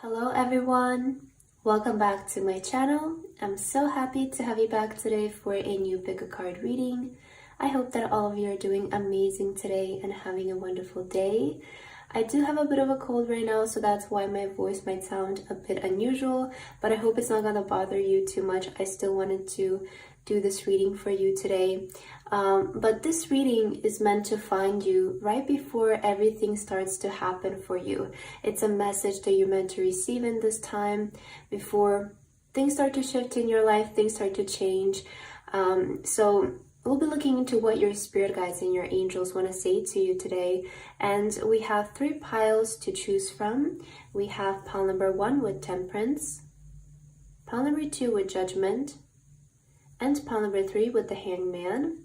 Hello everyone, welcome back to my channel. I'm so happy to have you back today for a new pick a card reading. I hope that all of you are doing amazing today and having a wonderful day. I do have a bit of a cold right now, so that's why my voice might sound a bit unusual, but I hope it's not gonna bother you too much. I still wanted to do this reading for you today. But this reading is meant to find you right before everything starts to happen for you. It's a message that you're meant to receive in this time before things start to shift in your life, things start to change. So we'll be looking into what your spirit guides and your angels want to say to you today. And we have 3 piles to choose from. We have pile number 1 with Temperance, pile number 2 with Judgment, and pile number 3 with the Hangman.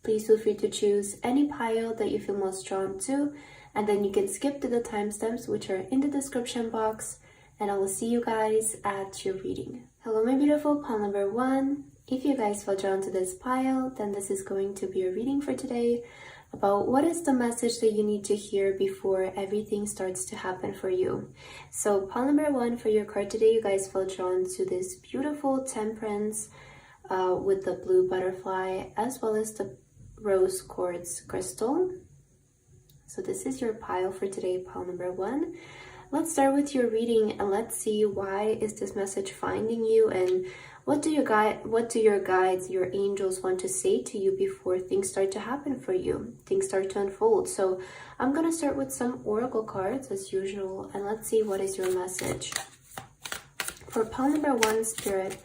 Please feel free to choose any pile that you feel most drawn to, and then you can skip to the timestamps which are in the description box, and I will see you guys at your reading. Hello my beautiful pile number 1. If you guys feel drawn to this pile, then this is going to be a reading for today about what is the message that you need to hear before everything starts to happen for you. So pile number 1 for your card today, you guys feel drawn to this beautiful Temperance with the blue butterfly as well as the rose quartz crystal. So this is your pile for today, pile number 1. Let's start with your reading and let's see why is this message finding you, and what do your guides, your angels want to say to you before things start to happen for you, things start to unfold. So I'm gonna start with some oracle cards as usual, and let's see what is your message. For pile number 1, Spirit,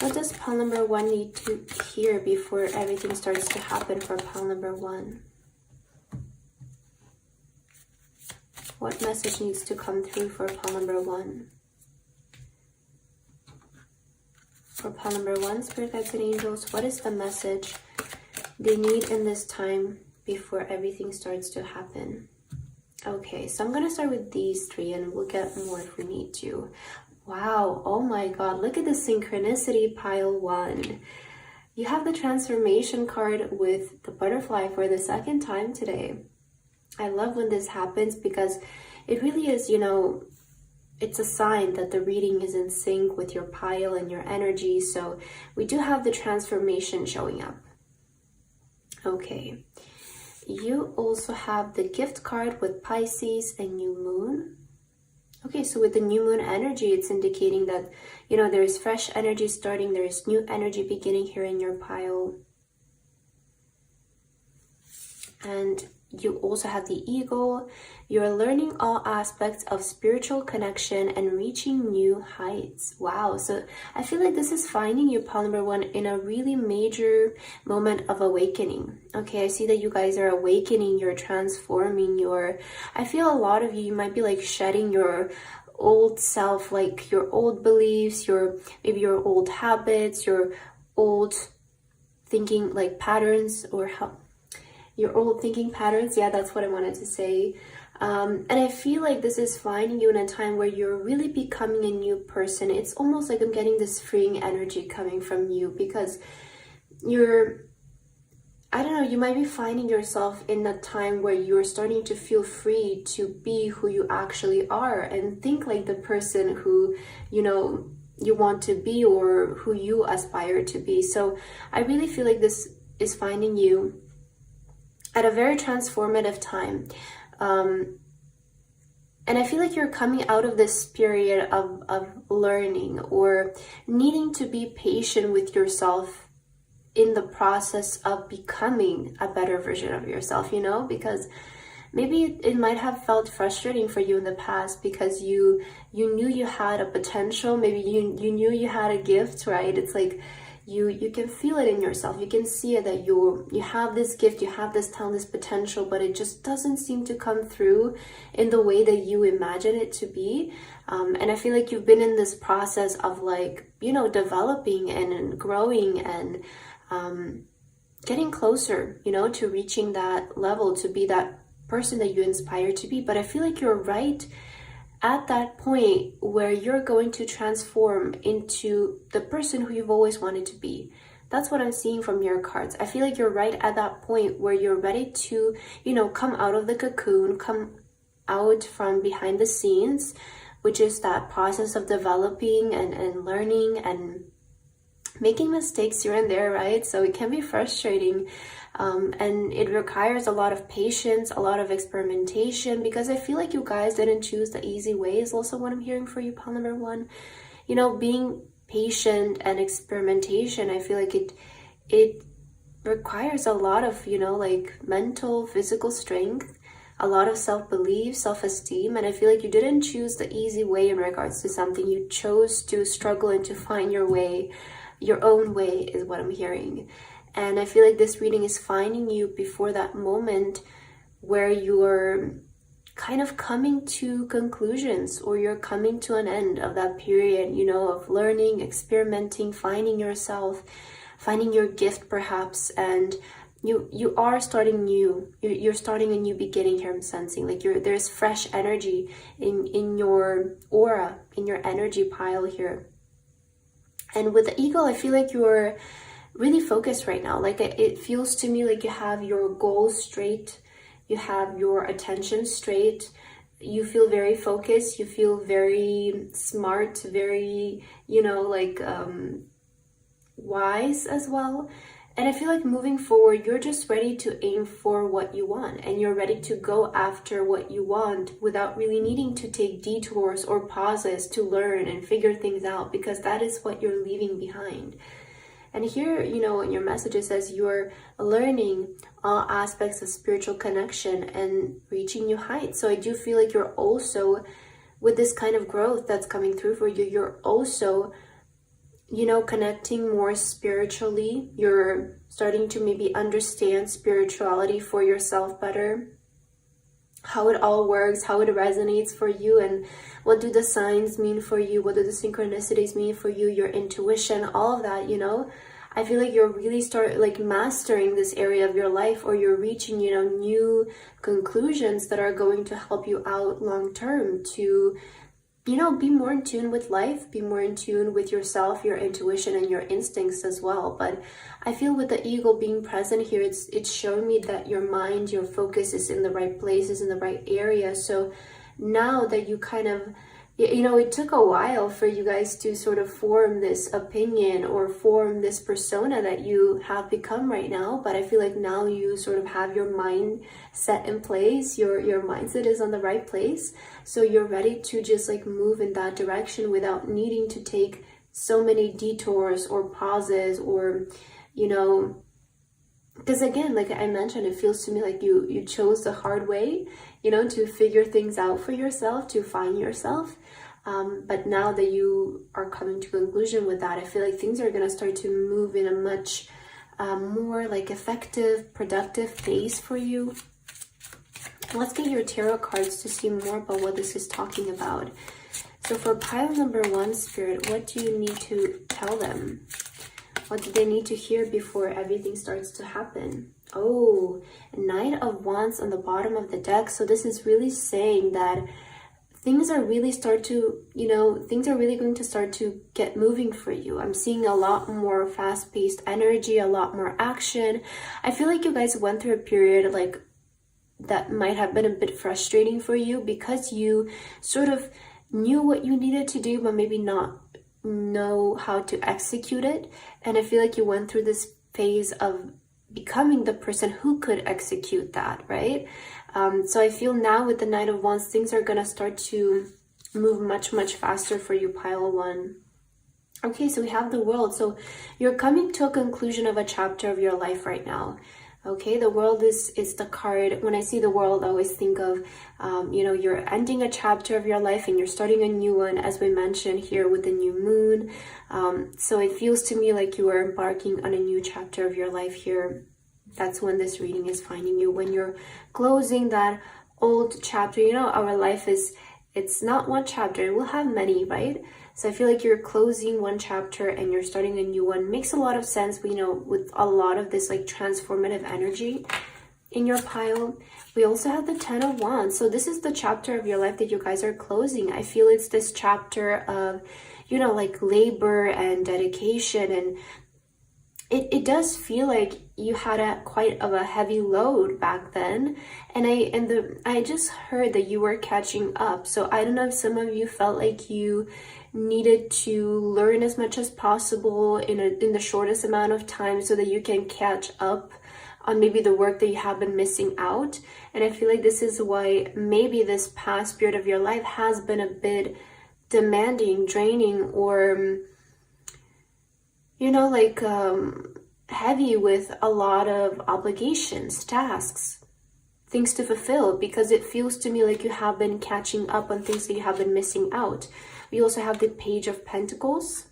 what does pile number 1 need to hear before everything starts to happen for pile number 1? What message needs to come through for pile number 1? For pile number 1, Spirit Guides and Angels, what is the message they need in this time before everything starts to happen? Okay, so I'm going to start with these 3 and we'll get more if we need to. Wow, oh my god, look at the synchronicity, pile 1. You have the transformation card with the butterfly for the 2nd time today. I love when this happens because it really is, you know, it's a sign that the reading is in sync with your pile and your energy. So we do have the transformation showing up. Okay, you also have the gift card with Pisces and new moon. Okay, so with the new moon energy, it's indicating that, you know, there is fresh energy starting, there is new energy beginning here in your pile. And you also have the eagle. You're learning all aspects of spiritual connection and reaching new heights. Wow, so I feel like this is finding you, pile number 1, in a really major moment of awakening. Okay, I see that you guys are awakening, you're transforming, I feel a lot of you might be like shedding your old self, like your old beliefs, maybe your old habits, your old thinking like patterns, or your old thinking patterns. Yeah, that's what I wanted to say. And I feel like this is finding you in a time where you're really becoming a new person. It's almost like I'm getting this freeing energy coming from you because I don't know, you might be finding yourself in a time where you're starting to feel free to be who you actually are and think like the person who, you know, you want to be or who you aspire to be. So I really feel like this is finding you at a very transformative time. And I feel like you're coming out of this period of learning or needing to be patient with yourself in the process of becoming a better version of yourself, you know, because maybe it might have felt frustrating for you in the past because you knew you had a potential, maybe you knew you had a gift, right? It's like you can feel it in yourself, you can see it that you have this gift, you have this talent, this potential, but it just doesn't seem to come through in the way that you imagine it to be. And I feel like you've been in this process of, like, you know, developing and growing and getting closer, you know, to reaching that level, to be that person that you inspire to be. But I feel like you're right at that point where you're going to transform into the person who you've always wanted to be. That's what I'm seeing from your cards. I feel like you're right at that point where you're ready to, you know, come out of the cocoon, come out from behind the scenes, which is that process of developing and learning and making mistakes here and there, right? So it can be frustrating, and it requires a lot of patience, a lot of experimentation, because I feel like you guys didn't choose the easy way is also what I'm hearing for you, pile number one. You know, being patient and experimentation, I feel like it requires a lot of, you know, like mental, physical strength, a lot of self-belief, self-esteem, and I feel like you didn't choose the easy way in regards to something. You chose to struggle and to find your way, your own way is what I'm hearing. And I feel like this reading is finding you before that moment where you're kind of coming to conclusions, or you're coming to an end of that period, you know, of learning, experimenting, finding yourself, finding your gift perhaps, and you are starting new. You're starting a new beginning here. I'm sensing like there's fresh energy in your aura, in your energy pile here. And with the eagle, I feel like you're really focused right now. Like it feels to me like you have your goals straight, you have your attention straight, you feel very focused, you feel very smart, very, you know, like wise as well. And I feel like moving forward, you're just ready to aim for what you want, and you're ready to go after what you want without really needing to take detours or pauses to learn and figure things out, because that is what you're leaving behind. And here, you know, in your message, it says you're learning all aspects of spiritual connection and reaching new heights. So I do feel like you're also, with this kind of growth that's coming through for you, you're also, you know, connecting more spiritually. You're starting to maybe understand spirituality for yourself better, how it all works, how it resonates for you, and what do the signs mean for you, what do the synchronicities mean for you, your intuition, all of that, you know. I feel like you're really mastering this area of your life, or you're reaching, you know, new conclusions that are going to help you out long term to, you know, be more in tune with life, be more in tune with yourself, your intuition, and your instincts as well. But I feel with the eagle being present here, it's showing me that your mind, your focus is in the right places, in the right area. So now that you kind of, you know, it took a while for you guys to sort of form this opinion or form this persona that you have become right now. But I feel like now you sort of have your mind set in place, your mindset is on the right place. So you're ready to just like move in that direction without needing to take so many detours or pauses, or, you know, because again, like I mentioned, it feels to me like you chose the hard way, you know, to figure things out for yourself, to find yourself. But now that you are coming to conclusion with that, I feel like things are going to start to move in a much more like effective, productive pace for you. Let's get your tarot cards to see more about what this is talking about. So for pile number one, Spirit, what do you need to tell them? What do they need to hear before everything starts to happen? Oh, Knight of Wands on the bottom of the deck. So this is really saying that things are really things are really going to start to get moving for you. I'm seeing a lot more fast-paced energy, a lot more action. I feel like you guys went through a period like that might have been a bit frustrating for you, because you sort of knew what you needed to do, but maybe not know how to execute it. And I feel like you went through this phase of becoming the person who could execute that, right? So I feel now with the Knight of Wands, things are gonna start to move much, much faster for you, pile one. Okay, so we have the World. So you're coming to a conclusion of a chapter of your life right now. Okay, the World is the card. When I see the World, I always think of, you know, you're ending a chapter of your life and you're starting a new one, as we mentioned here with the new moon. So it feels to me like you are embarking on a new chapter of your life here. That's when this reading is finding you, when you're closing that old chapter. You know, our life it's not one chapter, we'll have many, right? So I feel like you're closing one chapter and you're starting a new one. Makes a lot of sense, you know, with a lot of this like transformative energy in your pile. We also have the Ten of Wands. So this is the chapter of your life that you guys are closing. I feel it's this chapter of, you know, like labor and dedication. And it does feel like you had quite of a heavy load back then, and I just heard that you were catching up. So I don't know if some of you felt like you needed to learn as much as possible in the shortest amount of time so that you can catch up on maybe the work that you have been missing out. And I feel like this is why maybe this past period of your life has been a bit demanding, draining, or like heavy with a lot of obligations, tasks, things to fulfill, because it feels to me like you have been catching up on things that you have been missing out. We also have the Page of Pentacles.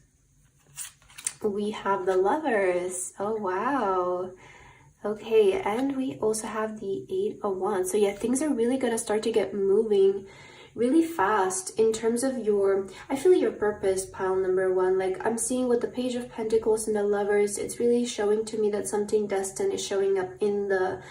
We have the Lovers. Oh, wow. Okay, and we also have the 8 of Wands. So yeah, things are really going to start to get moving really fast in terms of I feel your purpose, pile number 1. Like I'm seeing with the Page of Pentacles and the Lovers, it's really showing to me that something destined is showing up in the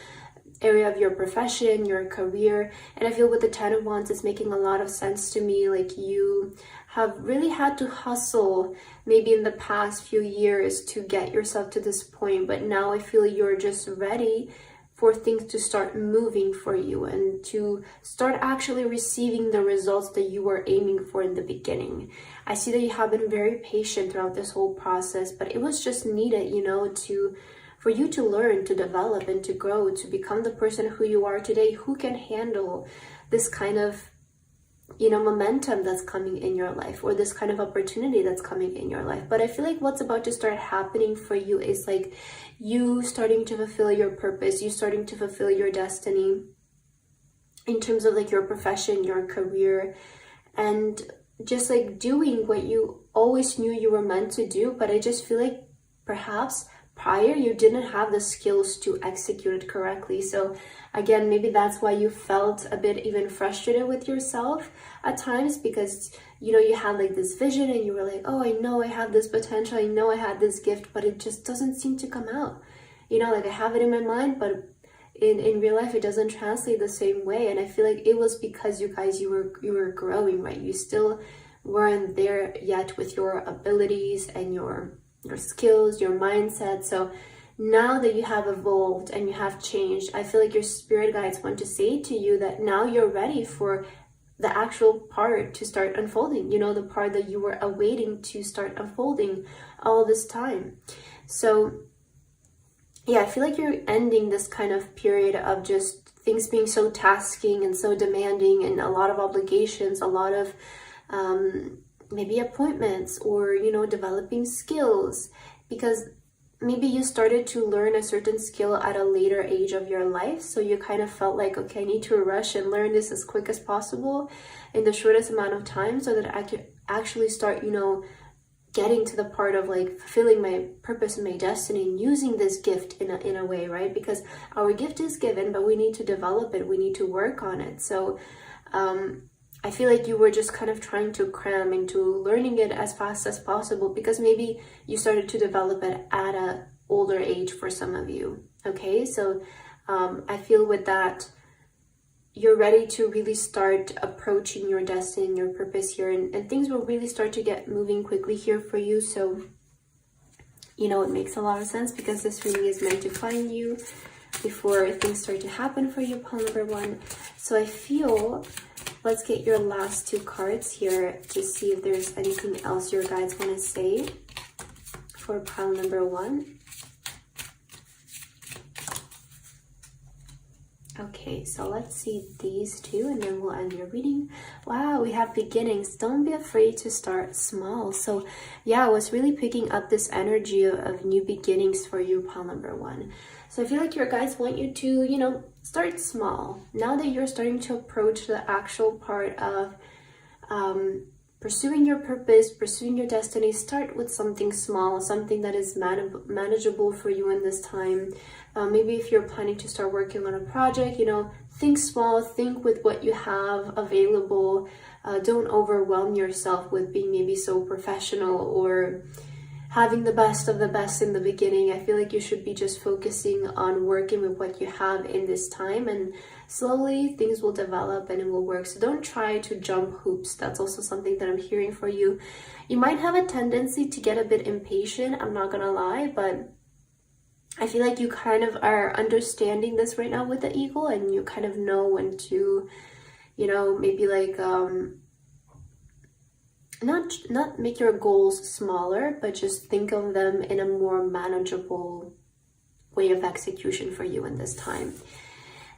area of your profession, your career. And I feel with the 10 of Wands, it's making a lot of sense to me. Like you have really had to hustle maybe in the past few years to get yourself to this point, but now I feel you're just ready for things to start moving for you and to start actually receiving the results that you were aiming for in the beginning. I see that you have been very patient throughout this whole process, but it was just needed, for you to learn, to develop, and to grow, to become the person who you are today, who can handle this kind of momentum that's coming in your life, or this kind of opportunity that's coming in your life. But I feel like what's about to start happening for you is like you starting to fulfill your purpose, you starting to fulfill your destiny in terms of like your profession, your career, and just like doing what you always knew you were meant to do. But I just feel like perhaps prior you didn't have the skills to execute it correctly. So again, maybe that's why you felt a bit even frustrated with yourself at times, because you had like this vision and you were like, oh, I know I have this potential, I know I had this gift, but it just doesn't seem to come out. Like I have it in my mind, but in real life it doesn't translate the same way. And I feel like it was because you were growing, right? You still weren't there yet with your abilities and your skills, your mindset. So now that you have evolved and you have changed, I feel like your spirit guides want to say to you that now you're ready for the actual part to start unfolding, the part that you were awaiting to start unfolding all this time. So yeah, I feel like you're ending this kind of period of just things being so tasking and so demanding, and a lot of obligations, a lot of maybe appointments, or developing skills, because maybe you started to learn a certain skill at a later age of your life, so you kind of felt like, okay, I need to rush and learn this as quick as possible in the shortest amount of time so that I could actually start getting to the part of like fulfilling my purpose and my destiny and using this gift in a way, right? Because our gift is given, but we need to develop it, we need to work on it. So I feel like you were just kind of trying to cram into learning it as fast as possible, because maybe you started to develop it at an older age for some of you. Okay, so I feel with that, you're ready to really start approaching your destiny and your purpose here, and things will really start to get moving quickly here for you. So, it makes a lot of sense, because this really is meant to find you before things start to happen for you, pile number 1. So I feel, let's get your last 2 cards here to see if there's anything else your guides want to say for pile number 1. Okay, so let's see these 2 and then we'll end your reading. Wow, we have beginnings. Don't be afraid to start small. So yeah, I was really picking up this energy of new beginnings for you, pile number 1. So I feel like your guides want you to, start small. Now that you're starting to approach the actual part of pursuing your purpose, pursuing your destiny, start with something small, something that is manageable for you in this time. Maybe if you're planning to start working on a project, think small, think with what you have available. Don't overwhelm yourself with being maybe so professional or having the best of the best in the beginning. I feel like you should be just focusing on working with what you have in this time, and slowly things will develop and it will work. So don't try to jump hoops. That's also something that I'm hearing for you. You might have a tendency to get a bit impatient, I'm not gonna lie, but I feel like you kind of are understanding this right now with the eagle, and you kind of know when to, you know, maybe like not make your goals smaller, but just think of them in a more manageable way of execution for you in this time.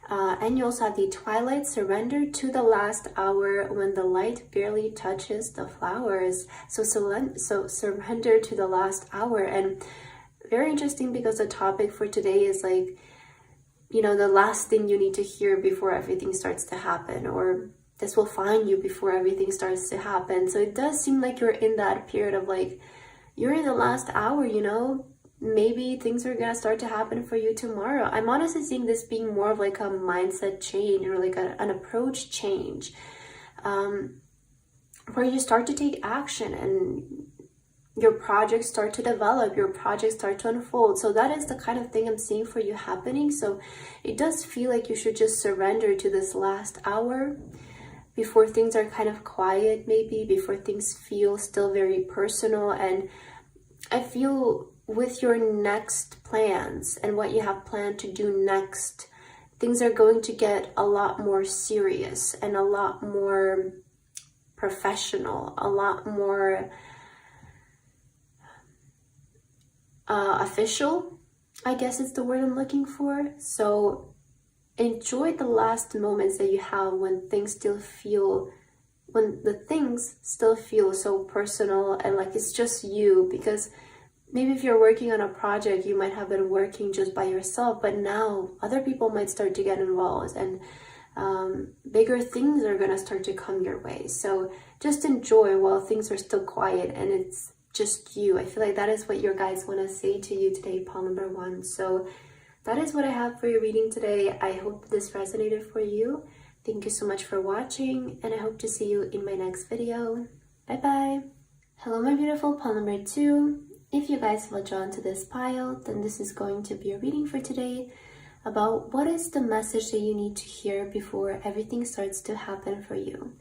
And you also have the twilight, surrender to the last hour when the light barely touches the flowers. So surrender to the last hour. And very interesting, because the topic for today is like, you know, the last thing you need to hear before everything starts to happen, or this will find you before everything starts to happen. So it does seem like you're in that period of like, you're in the last hour, you know, maybe things are gonna start to happen for you tomorrow. I'm honestly seeing this being more of like a mindset change, or like an approach change, where you start to take action and your projects start to develop, your projects start to unfold. So that is the kind of thing I'm seeing for you happening. So it does feel like you should just surrender to this last hour before things are kind of quiet, maybe before things feel still very personal. And I feel with your next plans and what you have planned to do next, things are going to get a lot more serious and a lot more professional, a lot more official, I guess is the word I'm looking for. So enjoy the last moments that you have when the things still feel so personal and like it's just you. Because maybe if you're working on a project, you might have been working just by yourself, but now other people might start to get involved, and bigger things are gonna start to come your way. So just enjoy while things are still quiet and it's just you. I feel like that is what your guides want to say to you today, pile number 1. So that is what I have for your reading today. I hope this resonated for you. Thank you so much for watching, and I hope to see you in my next video. Bye bye. Hello, my beautiful pile number 2. If you guys feel drawn to this pile, then this is going to be a reading for today about what is the message that you need to hear before everything starts to happen for you.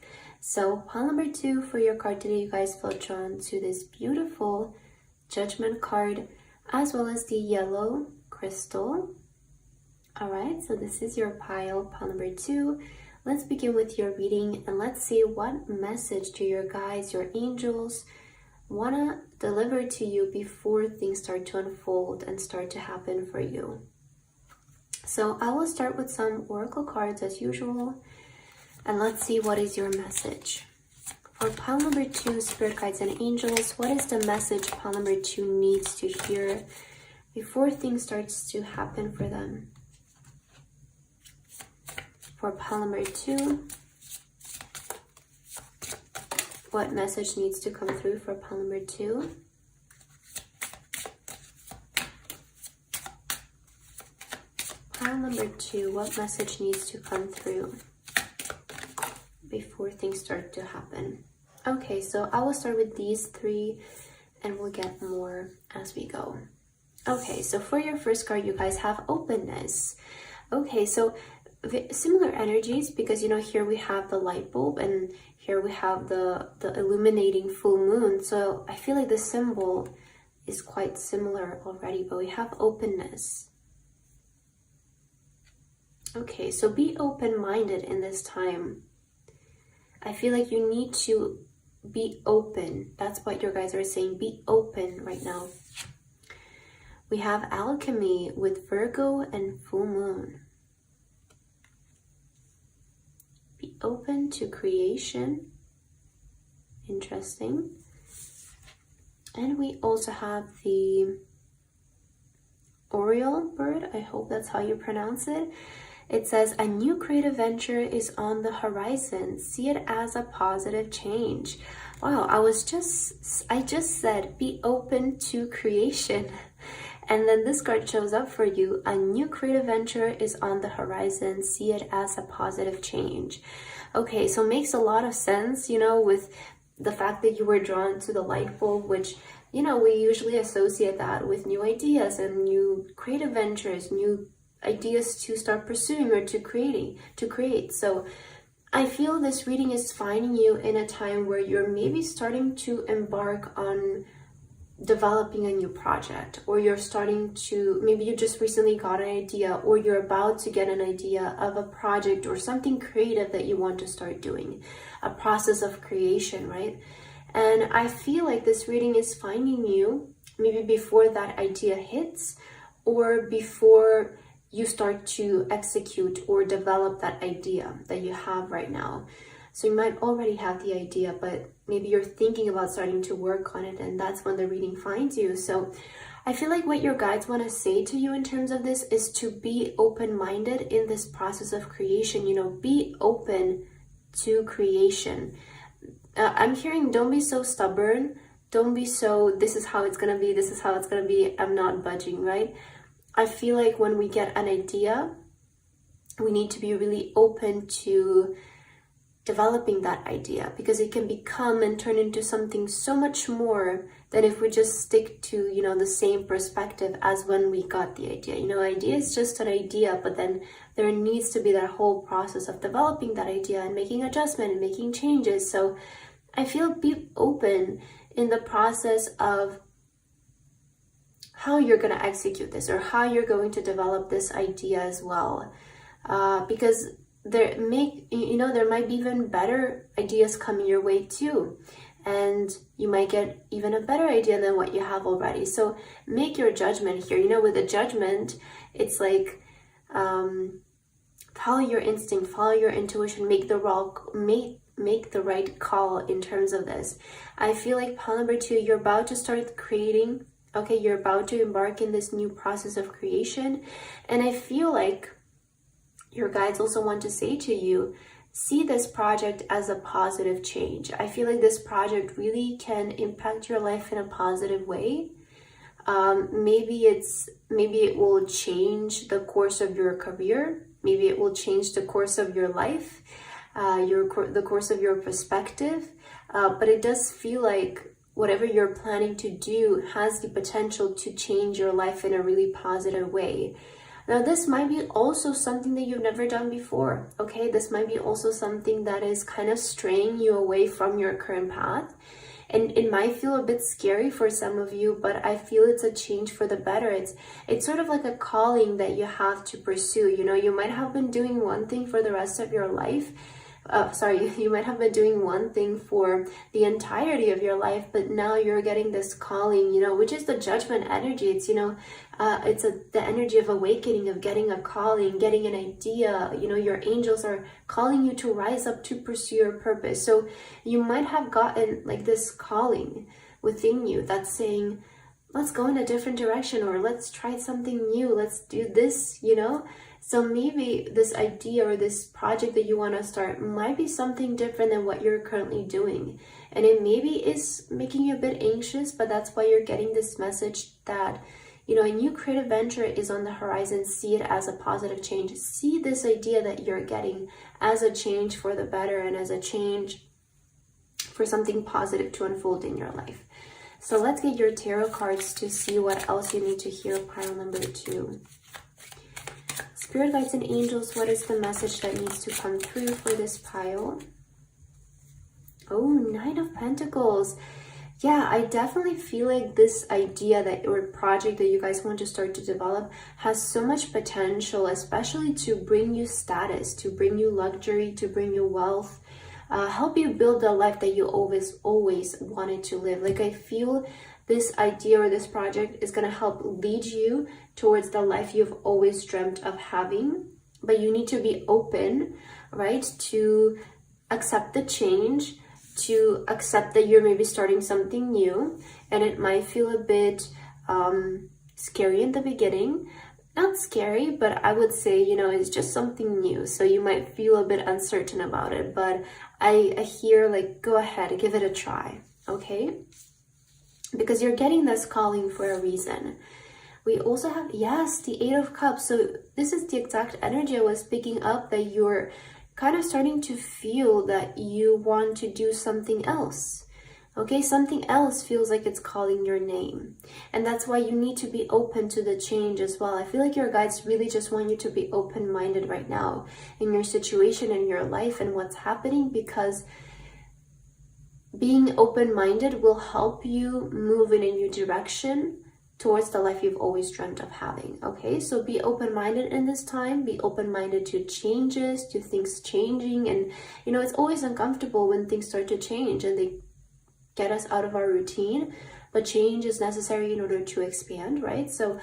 So pile number 2 for your card today, you guys feel drawn to this beautiful Judgment card, as well as the yellow crystal. All right, so this is your pile number 2. Let's begin with your reading, and let's see what message do your guides, your angels, want to deliver to you before things start to unfold and start to happen for you. So I will start with some oracle cards as usual, and let's see what is your message. For pile number 2, spirit guides and angels, what is the message pile number 2 needs to hear before things starts to happen for them? For pile number 2, what message needs to come through for pile number 2? Pile number 2, what message needs to come through before things start to happen? Okay, so I will start with these 3 and we'll get more as we go. Okay, so for your first card, you guys have openness. Okay, so similar energies, because you know, here we have the light bulb and here we have the illuminating full moon. So I feel like the symbol is quite similar already, but we have openness. Okay, so be open-minded in this time. I feel like you need to be open. That's what your guys are saying. Be open right now. We have alchemy with Virgo and full moon. Be open to creation. Interesting. And we also have the Oriole bird. I hope that's how you pronounce it. It says, a new creative venture is on the horizon. See it as a positive change. Wow, I just said, be open to creation. And then this card shows up for you. A new creative venture is on the horizon. See it as a positive change. Okay, so it makes a lot of sense, you know, with the fact that you were drawn to the light bulb, which, you know, we usually associate that with new ideas and new creative ventures, new ideas to start pursuing or to create. So I feel this reading is finding you in a time where you're maybe starting to embark on developing a new project, or you're starting to, maybe you just recently got an idea, or you're about to get an idea of a project or something creative that you want to start doing, a process of creation, right? And I feel like this reading is finding you maybe before that idea hits, or before you start to execute or develop that idea that you have right now. So you might already have the idea, but maybe you're thinking about starting to work on it, and that's when the reading finds you. So I feel like what your guides want to say to you in terms of this is to be open-minded in this process of creation. You know, be open to creation. I'm hearing, don't be so stubborn. Don't be so, this is how it's going to be, this is how it's going to be, I'm not budging, right? I feel like when we get an idea, we need to be really open to developing that idea, because it can become and turn into something so much more than if we just stick to, you know, the same perspective as when we got the idea. You know, idea is just an idea, but then there needs to be that whole process of developing that idea and making adjustment and making changes. So I feel, be open in the process of how you're going to execute this, or how you're going to develop this idea as well, because there might be even better ideas coming your way too, and you might get even a better idea than what you have already. So make your judgment here. You know, with a judgment, it's like follow your instinct, follow your intuition, make the right call in terms of this. I feel like pile number 2, you're about to start creating. Okay, you're about to embark in this new process of creation, and I feel like your guides also want to say to you, see this project as a positive change. I feel like this project really can impact your life in a positive way. Maybe it will change the course of your career. Maybe it will change the course of your life, the course of your perspective. But it does feel like whatever you're planning to do has the potential to change your life in a really positive way. Now, this might be also something that you've never done before, okay? This might be also something that is kind of straying you away from your current path. And it might feel a bit scary for some of you, but I feel it's a change for the better. It's sort of like a calling that you have to pursue. You know, you might have been doing one thing for the rest of your life. You might have been doing one thing for the entirety of your life, but now you're getting this calling, you know, which is the judgment energy. It's, you know, the energy of awakening, of getting a calling, getting an idea. You know, your angels are calling you to rise up to pursue your purpose. So you might have gotten like this calling within you that's saying, let's go in a different direction, or let's try something new, let's do this, you know. So maybe this idea or this project that you want to start might be something different than what you're currently doing. And it maybe is making you a bit anxious, but that's why you're getting this message that, you know, a new creative venture is on the horizon. See it as a positive change. See this idea that you're getting as a change for the better, and as a change for something positive to unfold in your life. So let's get your tarot cards to see what else you need to hear, pile number 2. Spirit guides and angels, what is the message that needs to come through for this pile? Oh, Nine of Pentacles. Yeah, I definitely feel like this idea that, or project that you guys want to start to develop has so much potential, especially to bring you status, to bring you luxury, to bring you wealth, help you build the life that you always wanted to live. Like, I feel this idea or this project is going to help lead you towards the life you've always dreamt of having. But you need to be open, right, to accept the change, to accept that you're maybe starting something new, and it might feel a bit scary in the beginning. Not scary, but I would say, you know, it's just something new, so you might feel a bit uncertain about it. But I hear, like, go ahead, give it a try, okay? Because you're getting this calling for a reason. We also have, yes, the Eight of Cups. So this is the exact energy I was picking up, that you're kind of starting to feel that you want to do something else. Okay, something else feels like it's calling your name. And that's why you need to be open to the change as well. I feel like your guides really just want you to be open-minded right now in your situation, in your life, and what's happening, because being open-minded will help you move in a new direction towards the life you've always dreamt of having. Okay, so be open-minded in this time. Be open-minded to changes, to things changing. And you know, it's always uncomfortable when things start to change and they get us out of our routine, but change is necessary in order to expand, right? So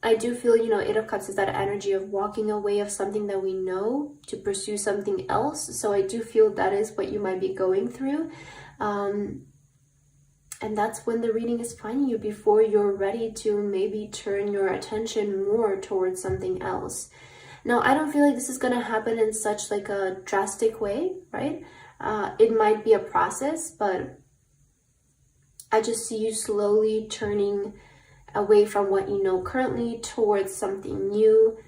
I do feel, you know, Eight of Cups is that energy of walking away of something that we know to pursue something else. So I do feel that is what you might be going through. And that's when the reading is finding you, before you're ready to maybe turn your attention more towards something else. Now, I don't feel like this is going to happen in such like a drastic way, right? It might be a process, but I just see you slowly turning away from what you know currently towards something new,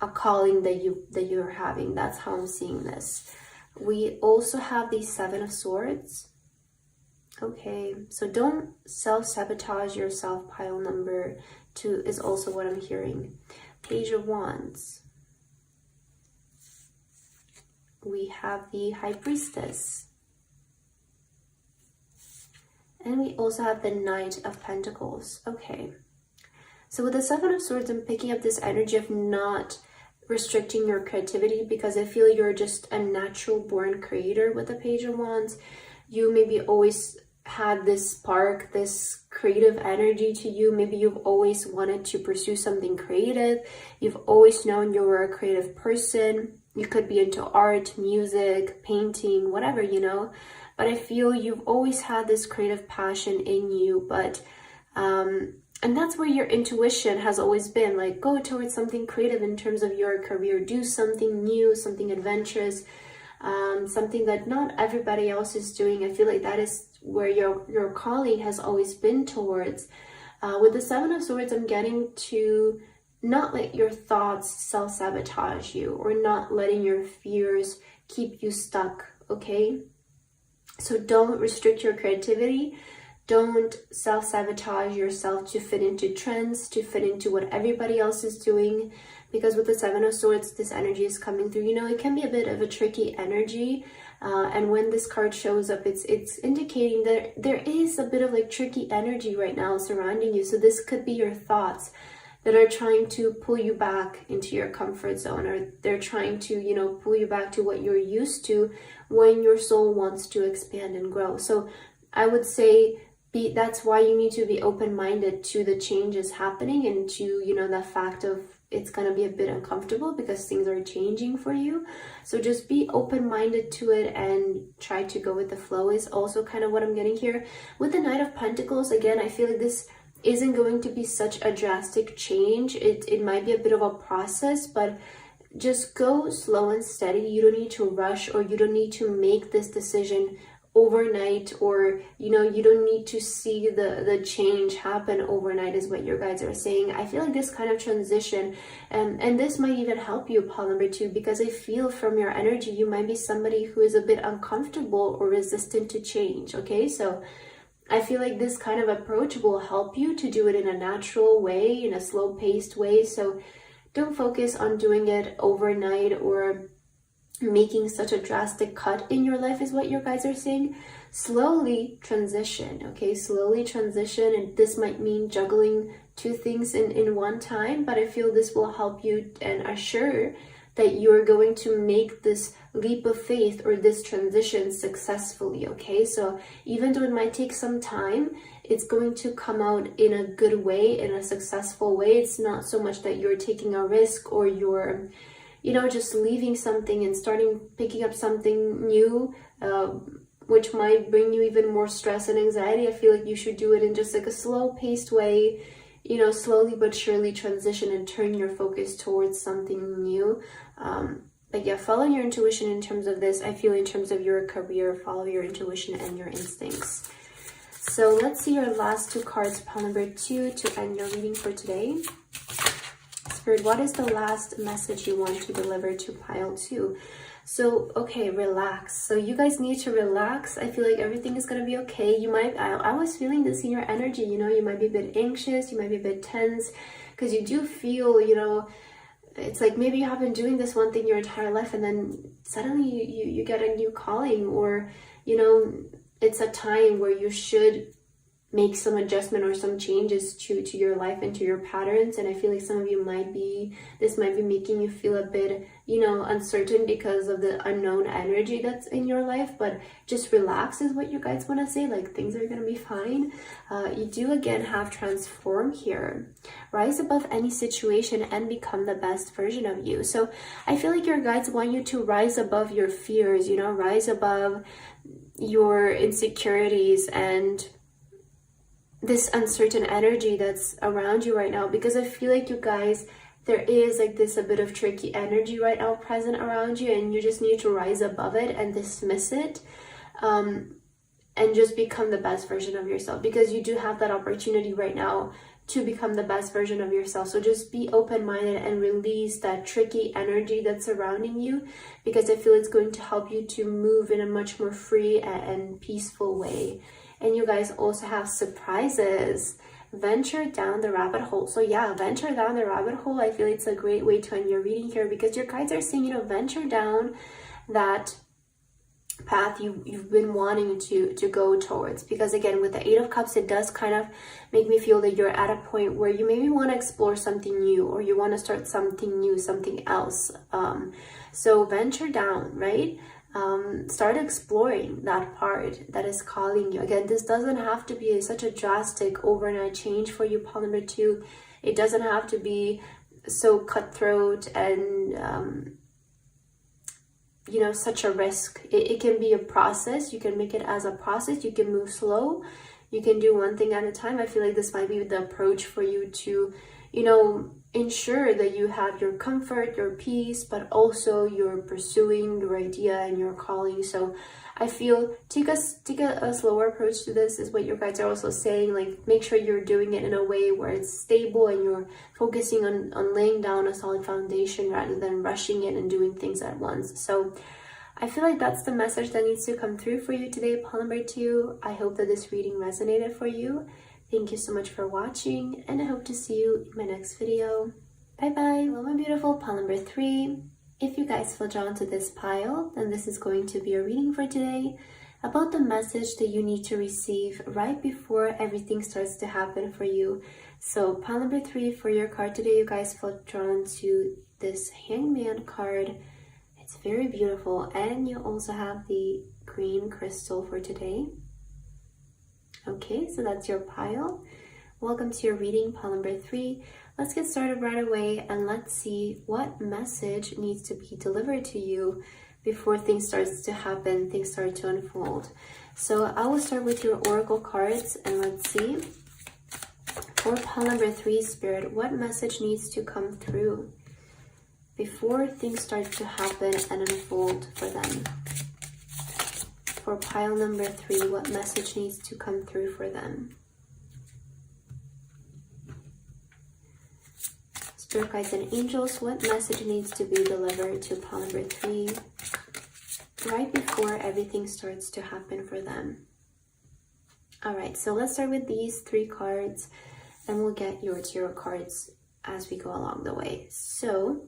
a calling that you're having. That's how I'm seeing this. We also have the Seven of Swords. Okay, so don't self-sabotage yourself. Pile number 2 is also what I'm hearing. Page of Wands. We have the High Priestess. And we also have the Knight of Pentacles. Okay, so with the Seven of Swords, I'm picking up this energy of not restricting your creativity, because I feel you're just a natural born creator with the Page of Wands. You maybe always had this spark, this creative energy to you. Maybe you've always wanted to pursue something creative. You've always known you were a creative person. You could be into art, music, painting, whatever, you know. But I feel you've always had this creative passion in you, but and that's where your intuition has always been, like, go towards something creative in terms of your career, do something new, something adventurous, something that not everybody else is doing. I feel like that is where your calling has always been towards. With the Seven of Swords, I'm getting to not let your thoughts self-sabotage you, or not letting your fears keep you stuck, okay? So don't restrict your creativity. Don't self-sabotage yourself to fit into trends, to fit into what everybody else is doing. Because with the Seven of Swords, this energy is coming through. You know, it can be a bit of a tricky energy. And when this card shows up, it's indicating that there is a bit of like tricky energy right now surrounding you. So this could be your thoughts that are trying to pull you back into your comfort zone, or they're trying to, you know, pull you back to what you're used to when your soul wants to expand and grow. So I would say that's why you need to be open-minded to the changes happening, and to, you know, the fact of it's going to be a bit uncomfortable because things are changing for you. So just be open-minded to it and try to go with the flow is also kind of what I'm getting here. With the Knight of Pentacles, again, I feel like this isn't going to be such a drastic change. It might be a bit of a process, but just go slow and steady. You don't need to rush, or you don't need to make this decision overnight, or, you know, you don't need to see the change happen overnight, is what your guides are saying. I feel like this kind of transition, and this might even help you, pile number 2, because I feel from your energy you might be somebody who is a bit uncomfortable or resistant to change. Okay, so I feel like this kind of approach will help you to do it in a natural way, in a slow-paced way. So don't focus on doing it overnight or making such a drastic cut in your life, is what your guides are saying. Slowly transition, okay? Slowly transition, and this might mean juggling 2 things in one time, but I feel this will help you and assure that you're going to make this leap of faith or this transition successfully, okay? So even though it might take some time, it's going to come out in a good way, in a successful way. It's not so much that you're taking a risk, or you're, you know, just leaving something and picking up something new, which might bring you even more stress and anxiety. I feel like you should do it in just like a slow-paced way, you know, slowly but surely transition and turn your focus towards something new. But yeah, follow your intuition in terms of this. I feel in terms of your career, follow your intuition and your instincts. So let's see your last 2 cards, pile number 2, to end your reading for today. Spirit, what is the last message you want to deliver to pile 2? So, okay, relax. So you guys need to relax. I feel like everything is going to be okay. You might, I was feeling this in your energy, you know, you might be a bit anxious, you might be a bit tense, because you do feel, you know, it's like maybe you have been doing this one thing your entire life, and then suddenly you get a new calling, or, you know, it's a time where you should make some adjustment or some changes to your life and to your patterns. And I feel like some of you this might be making you feel a bit, you know, uncertain because of the unknown energy that's in your life. But just relax is what you guys want to say. Like, things are going to be fine. You do again have transform here. Rise above any situation and become the best version of you. So I feel like your guides want you to rise above your fears, you know, rise above your insecurities and this uncertain energy that's around you right now, because I feel like you guys, there is like this a bit of tricky energy right now present around you, and you just need to rise above it and dismiss it, and just become the best version of yourself, because you do have that opportunity right now to become the best version of yourself. So just be open-minded and release that tricky energy that's surrounding you, because I feel it's going to help you to move in a much more free and peaceful way. And you guys also have surprises. Venture down the rabbit hole. So yeah, venture down the rabbit hole. I feel it's a great way to end your reading here, because your guides are saying, you know, venture down that path you've been wanting to go towards. Because again, with the Eight of Cups, it does kind of make me feel that you're at a point where you maybe want to explore something new, or you want to start something new, something else. So venture down, right? Start exploring that part that is calling you. Again, this doesn't have to be such a drastic overnight change for you, pile number 2. It doesn't have to be so cutthroat and you know, such a risk. It can be a process. You can make it as a process. You can move slow. You can do one thing at a time. I feel like this might be the approach for you to, you know, ensure that you have your comfort, your peace, but also you're pursuing your idea and your calling. So I feel take a slower approach to this is what your guides are also saying. Like, make sure you're doing it in a way where it's stable and you're focusing on laying down a solid foundation rather than rushing it and doing things at once. So I feel like that's the message that needs to come through for you today, pile number 2. I hope that this reading resonated for you. Thank you so much for watching, and I hope to see you in my next video. Bye bye. Hello, my beautiful pile number 3. If you guys feel drawn to this pile, then this is going to be a reading for today about the message that you need to receive right before everything starts to happen for you. So pile number 3 for your card today, you guys feel drawn to this Hangman card. It's very beautiful, and you also have the green crystal for today. Okay, so that's your pile. Welcome to your reading, pile number 3. Let's get started right away, and let's see what message needs to be delivered to you before things starts to happen, things start to unfold. So I will start with your oracle cards, and let's see. For pile number 3, Spirit, what message needs to come through before things start to happen and unfold for them? For pile number 3, what message needs to come through for them? Spirit guides and angels, what message needs to be delivered to pile number 3 right before everything starts to happen for them? Alright, so let's start with these 3 cards, and we'll get your tarot cards as we go along the way. So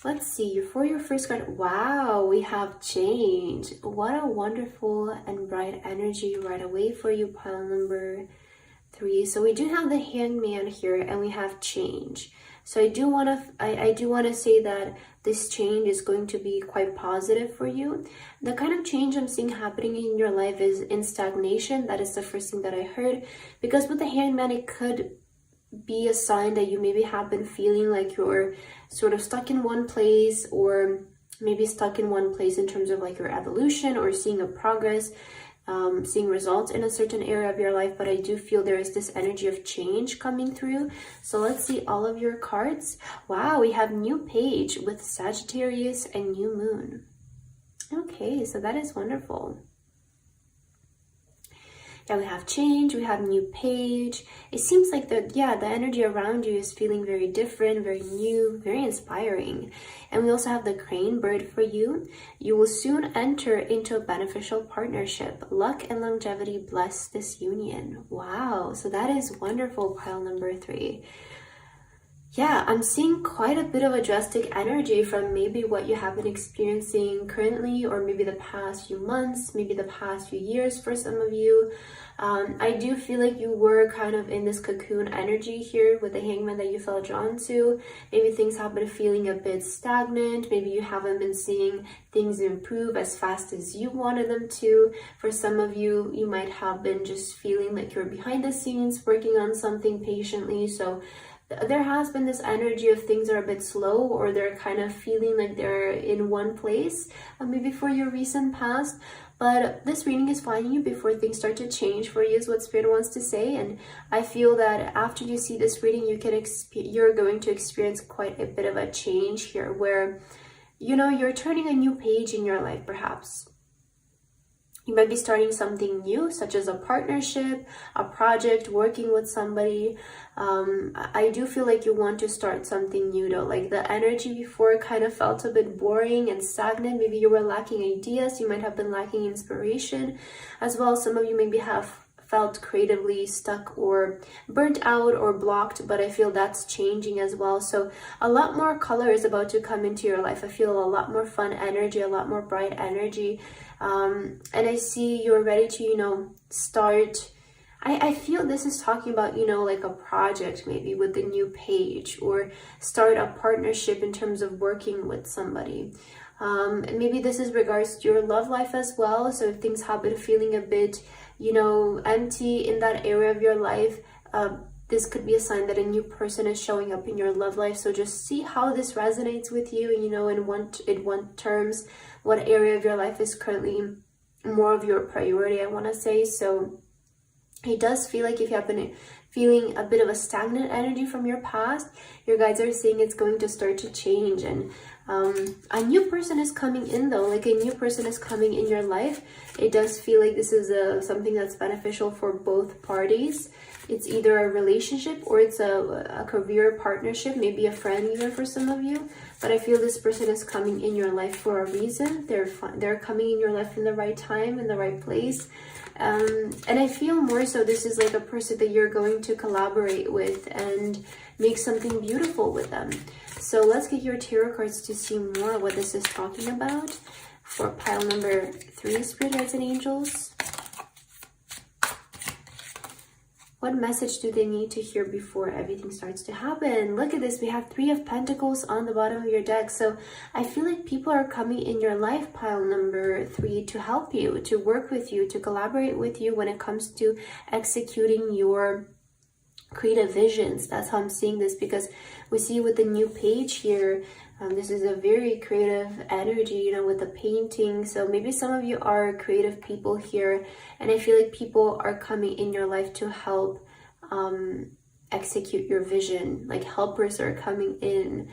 let's see, for your first card, wow, we have change. What a wonderful and bright energy right away for you, pile number 3. So we do have the Hangman here, and we have change. So I do want to say that this change is going to be quite positive for you. The kind of change I'm seeing happening in your life is in stagnation. That is the first thing that I heard, because with the Hangman, it could be a sign that you maybe have been feeling like you're sort of stuck in one place, or maybe stuck in one place in terms of like your evolution or seeing a progress, seeing results in a certain area of your life. But I do feel there is this energy of change coming through. So let's see all of your cards. Wow, we have new page with Sagittarius and new moon. Okay, so that is wonderful. Yeah, we have change, we have new page. It seems like the energy around you is feeling very different, very new, very inspiring. And we also have the crane bird for you. You will soon enter into a beneficial partnership. Luck and longevity bless this union. Wow, so that is wonderful, pile number 3. Yeah, I'm seeing quite a bit of a drastic energy from maybe what you have been experiencing currently, or maybe the past few months, maybe the past few years for some of you. I do feel like you were kind of in this cocoon energy here with the hangman that you felt drawn to. Maybe things have been feeling a bit stagnant. Maybe you haven't been seeing things improve as fast as you wanted them to. For some of you, you might have been just feeling like you're behind the scenes working on something patiently. So there has been this energy of things are a bit slow, or they're kind of feeling like they're in one place, maybe for your recent past. But this reading is finding you before things start to change for you, is what Spirit wants to say. And I feel that after you see this reading, you're going to experience quite a bit of a change here, where, you know, you're turning a new page in your life, perhaps. You might be starting something new, such as a partnership, a project, working with somebody. I do feel like you want to start something new though. Like the energy before kind of felt a bit boring and stagnant. Maybe you were lacking ideas. You might have been lacking inspiration as well. Some of you maybe have felt creatively stuck or burnt out or blocked, but I feel that's changing as well. So a lot more color is about to come into your life. I feel a lot more fun energy, a lot more bright energy. And I see you're ready to, you know, start. I feel this is talking about, you know, like a project maybe with the new page, or start a partnership in terms of working with somebody. And maybe this is regards to your love life as well. So if things have been feeling a bit, you know, empty in that area of your life, this could be a sign that a new person is showing up in your love life. So just see how this resonates with you, and, you know, in one terms, what area of your life is currently more of your priority, I want to say. So it does feel like if you have been feeling a bit of a stagnant energy from your past, your guides are saying it's going to start to change. And a new person is coming in though, like a new person is coming in your life. It does feel like this is something that's beneficial for both parties. It's either a relationship or it's a career partnership, maybe a friend even for some of you. But I feel this person is coming in your life for a reason. They're coming in your life in the right time, in the right place. And I feel more so this is like a person that you're going to collaborate with and make something beautiful with them. So let's get your tarot cards to see more what this is talking about for pile number 3, Spirit Guides and Angels. What message do they need to hear before everything starts to happen? Look at this. We have 3 of Pentacles on the bottom of your deck. So I feel like people are coming in your life, pile number 3, to help you, to work with you, to collaborate with you when it comes to executing your creative visions. That's how I'm seeing this, because we see with the new page here, this is a very creative energy, you know, with the painting. So maybe some of you are creative people here, and I feel like people are coming in your life to help execute your vision. Like helpers are coming in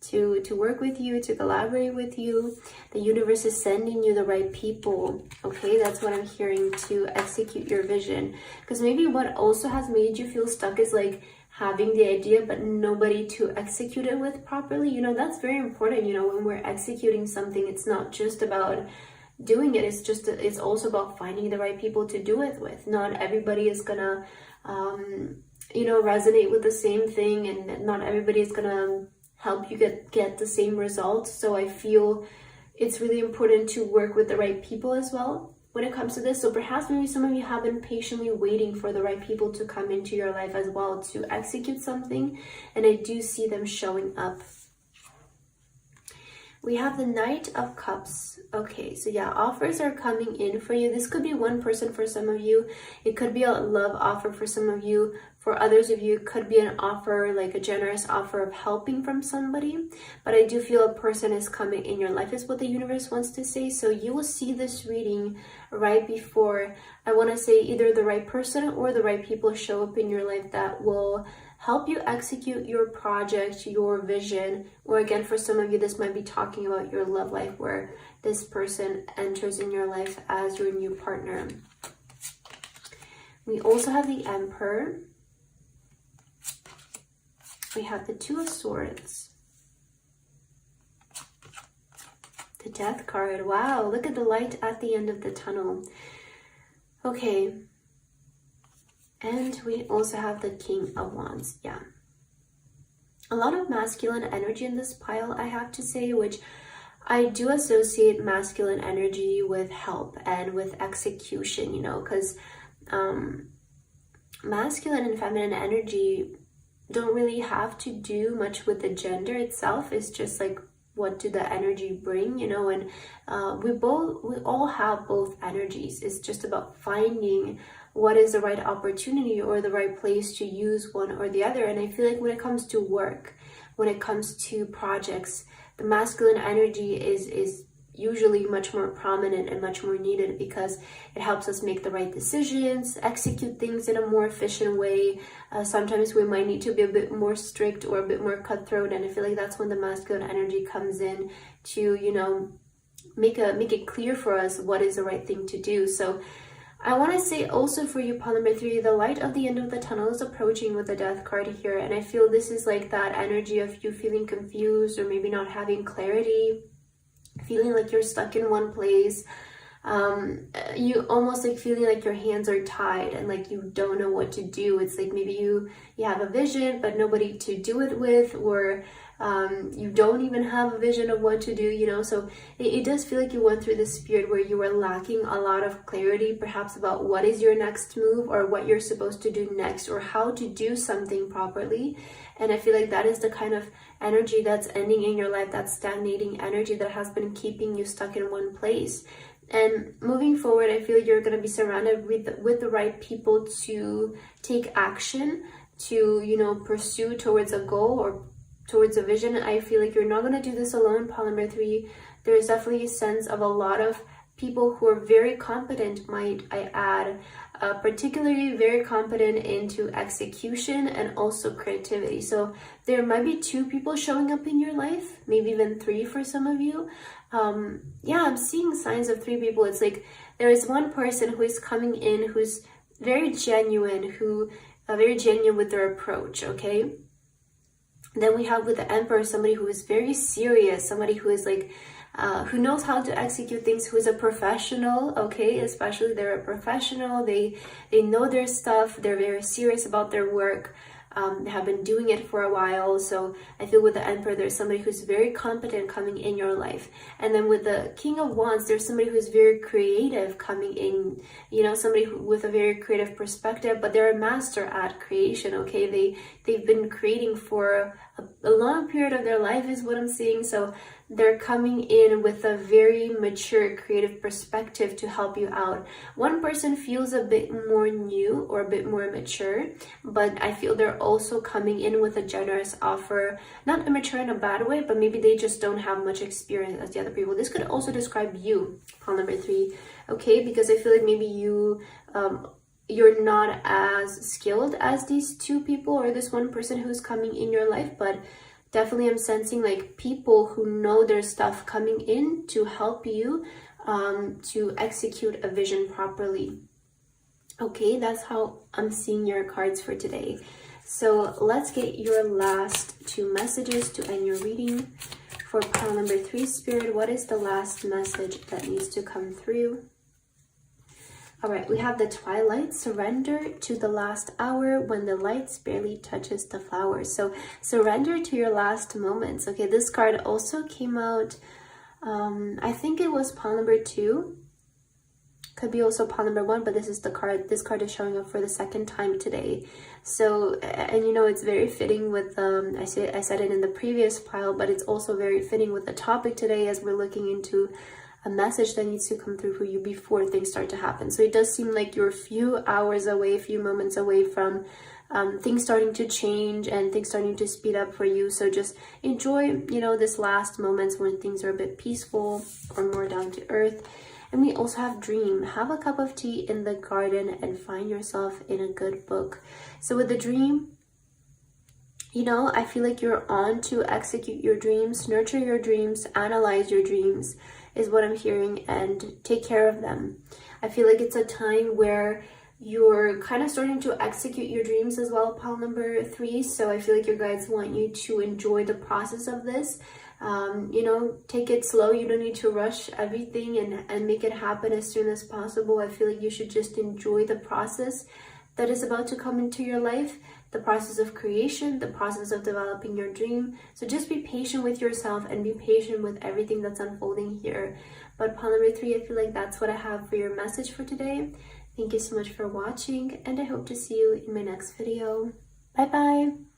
to work with you, to collaborate with you. The universe is sending you the right people. Okay, that's what I'm hearing, to execute your vision. Because maybe what also has made you feel stuck is like having the idea but nobody to execute it with properly. You know, that's very important. You know, when we're executing something, it's not just about doing it, it's also about finding the right people to do it with. Not everybody is gonna you know, resonate with the same thing, and not everybody is gonna help you get the same results. So I feel it's really important to work with the right people as well when it comes to this. So perhaps maybe some of you have been patiently waiting for the right people to come into your life as well to execute something, and I do see them showing up. We have the Knight of Cups. Okay, so yeah, offers are coming in for you. This could be one person for some of you. It could be a love offer for some of you. For others of you, it could be an offer, like a generous offer of helping from somebody. But I do feel a person is coming in your life is what the universe wants to say. So you will see this reading right before, I want to say, either the right person or the right people show up in your life that will help you execute your project, your vision. Or again, for some of you, this might be talking about your love life, where this person enters in your life as your new partner. We also have the Emperor. We have the Two of Swords. The Death card. Wow, look at the light at the end of the tunnel. Okay. And we also have the King of Wands. Yeah. a lot of masculine energy in this pile, I have to say, which I do associate masculine energy with help and with execution, you know, because masculine and feminine energy don't really have to do much with the gender itself. It's just like, what do the energy bring, you know? And we all have both energies. It's just about finding what is the right opportunity or the right place to use one or the other. And I feel like when it comes to work, when it comes to projects, the masculine energy is usually much more prominent and much more needed, because it helps us make the right decisions, execute things in a more efficient way. Sometimes we might need to be a bit more strict or a bit more cutthroat, and I feel like that's when the masculine energy comes in to, you know, make it clear for us what is the right thing to do. So I want to say also for you, pile number 3, the light of the end of the tunnel is approaching with the Death card here, and I feel this is like that energy of you feeling confused or maybe not having clarity, feeling like you're stuck in one place. You almost like feeling like your hands are tied and like you don't know what to do. It's like maybe you have a vision but nobody to do it with, or you don't even have a vision of what to do, you know. So it does feel like you went through this period where you were lacking a lot of clarity, perhaps about what is your next move or what you're supposed to do next or how to do something properly. And I feel like that is the kind of energy that's ending in your life, that stagnating energy that has been keeping you stuck in one place. And moving forward, I feel like you're going to be surrounded with the right people to take action, to, you know, pursue towards a goal or towards a vision. I feel like you're not going to do this alone, pile number 3. There's definitely a sense of a lot of people who are very competent, might I add, particularly very competent into execution and also creativity. So there might be 2 people showing up in your life, maybe even 3 for some of you. Yeah, I'm seeing signs of 3 people. It's like there is one person who is coming in who's very genuine, very genuine with their approach, okay? Then we have with the Emperor somebody who is very serious, somebody who is like who knows how to execute things, who is a professional, okay? Especially they're a professional, they know their stuff, they're very serious about their work, they have been doing it for a while. So I feel with the Emperor, there's somebody who's very competent coming in your life. And then with the King of Wands, there's somebody who's very creative coming in, you know, somebody with a very creative perspective, but they're a master at creation, okay? They've been creating for a long period of their life is what I'm seeing. So they're coming in with a very mature creative perspective to help you out. One person feels a bit more new or a bit more mature, but I feel they're also coming in with a generous offer, not immature in a bad way, but maybe they just don't have much experience as the other people. This could also describe you, pile number 3, okay? Because I feel like maybe you're not as skilled as these 2 people or this one person who's coming in your life, but definitely I'm sensing like people who know their stuff coming in to help you to execute a vision properly. Okay, that's how I'm seeing your cards for today. So let's get your last 2 messages to end your reading. For pile number 3, Spirit, what is the last message that needs to come through? All right, we have the Twilight, surrender to the last hour when the light barely touches the flowers. So surrender to your last moments. Okay, this card also came out, I think it was pile number 2. Could be also pile number 1, but this is the card. This card is showing up for the 2nd time today. So, and you know, it's very fitting with, I said it in the previous pile, but it's also very fitting with the topic today as we're looking into a message that needs to come through for you before things start to happen. So it does seem like you're a few hours away, a few moments away from things starting to change and things starting to speed up for you. So just enjoy, you know, this last moments when things are a bit peaceful or more down to earth. And we also have dream. Have a cup of tea in the garden and find yourself in a good book. So with the dream, you know, I feel like you're on to execute your dreams, nurture your dreams, analyze your dreams, is what I'm hearing, and take care of them. I feel like it's a time where you're kind of starting to execute your dreams as well, pile number 3. So I feel like your guides want you to enjoy the process of this. You know, take it slow. You don't need to rush everything and make it happen as soon as possible. I feel like you should just enjoy the process that is about to come into your life. the process of creation, the process of developing your dream. So just be patient with yourself and be patient with everything that's unfolding here. But pawn number 3, I feel like that's what I have for your message for today. Thank you so much for watching, and I hope to see you in my next video. Bye bye!